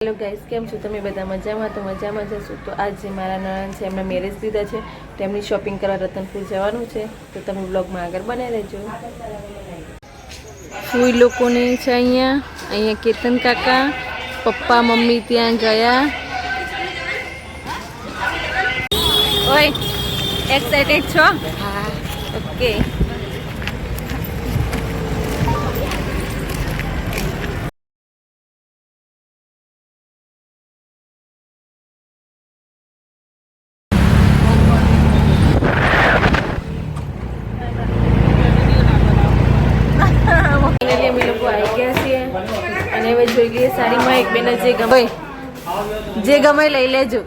Hello guys केम छो तमे बधा मजामां तो मजामां जशो तो आज मारा नणंद छे एमना मेरेज लीधा छे तो एमनी शॉपिंग करवा रतनपुर जवानुं छे तो तमे ब्लॉग में आगळ बने रहेजो। फूई लोकोने छे अहींया केतन काका पप्पा मम्मी त्यां गया। ओय एक्साइटेड छो? हां ओके। અમે લોકો આવી ગયા છીએ અને હવે જોઈ લઈએ સાડીમાં એક બેન જે ગમે લઈ લેજો।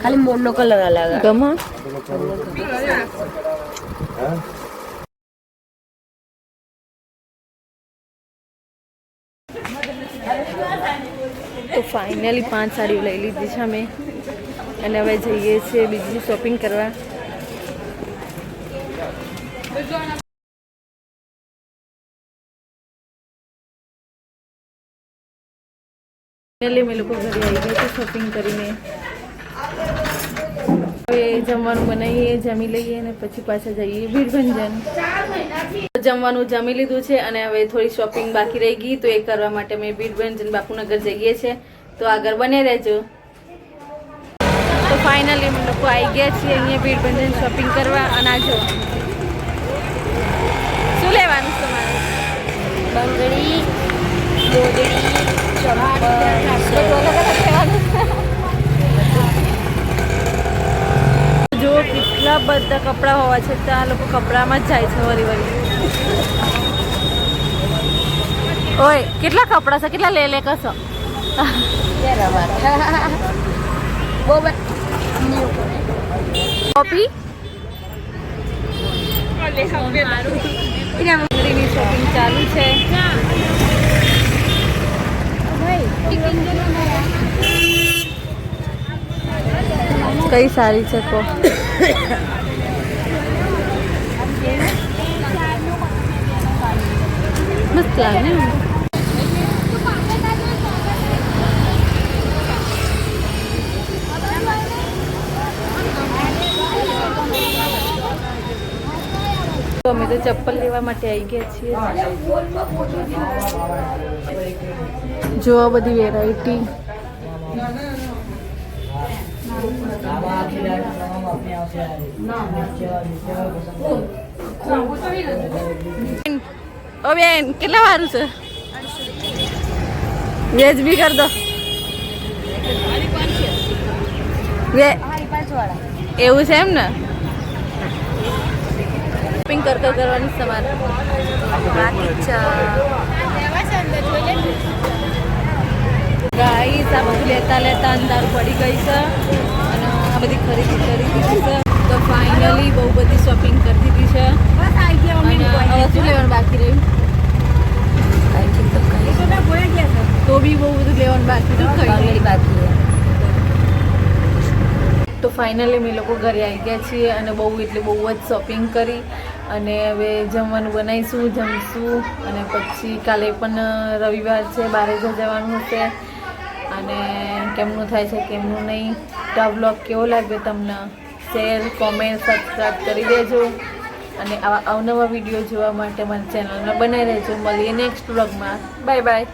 खाली मोड़नो कलर अलग है गमा तो फाइनली 5 साड़ीओ लई लीधी छे अमे अने हवे जईए छे बीजी शॉपिंग करवा। पहले मैं लोग घरे आई गए थे शॉपिंग करीने जमवानुं बनावीए जमी लईए ने पछी पाछा जईए वीरभंजन। जमवानुं जमी लीधुं छे अने हवे थोड़ी शॉपिंग बाकी रही गई तो ए करवा माटे मैं वीरभंजन बापूनगर जईए छे तो आगळ बने रहेजो। तो फाइनली हम लोग आई गया छे अहींया वीरभंजन शॉपिंग करवा अने आ जो शुं लेवानुं छे तमारे? બંગડી મોજડી जो કેટલા બધા કપડા હોવા છતાં આ લોકો કપડામાં જ જાય છે વરી વરી। ઓય કેટલા કપડા છે કેટલા લે કસો કોપી ની શોપિંગ ચાલુ છે। कई सारी है को मस्त लागे तो अमे तो चप्पल लेवा माटे आई गया छे। जो आ बधी वेरायटी ओ बेन કેટલા વારું છે? વેજ બી કર દો એવું છે એમ ને શોપિંગ કરવાની તમારે બાકી છે गाइस आ બધું લેતા લેતા અંધાર પડી ગઈ છે અને આ બધી ખરીદી કરી દીધી છે। તો ફાઇનલી બહુ બધી શોપિંગ કરી દીધી છે બસ આવી ગયા અમે હવે શું લેવાનું બાકી રહ્યું? આઈ થિંક તો કઈ તો ના ભૂલી ગયા છે તો બી બહુ બધું લેવાનું બાકી તો કઈ બાકી છે। તો ફાઇનલી અમે લોકો ઘરે આવી ગયા છીએ અને બહુ એટલે બહુ જ શોપિંગ કરી અને હવે જમવાનું બનાવીશું જમશું અને પછી કાલે પણ રવિવાર છે બહાર જવાનું હશે અને કેમનું થાય છે કેમનું નહીં। તો આ વ્લોગ કેવો લાગ્યો તમને શેર કોમેન્ટ સબસ્ક્રાઈબ કરી દેજો અને આવા અવનવા વિડીયો જોવા માટે મારી ચેનલમાં બનાવી રહેજો। મળીએ નેક્સ્ટ વ્લોગમાં। Bye bye.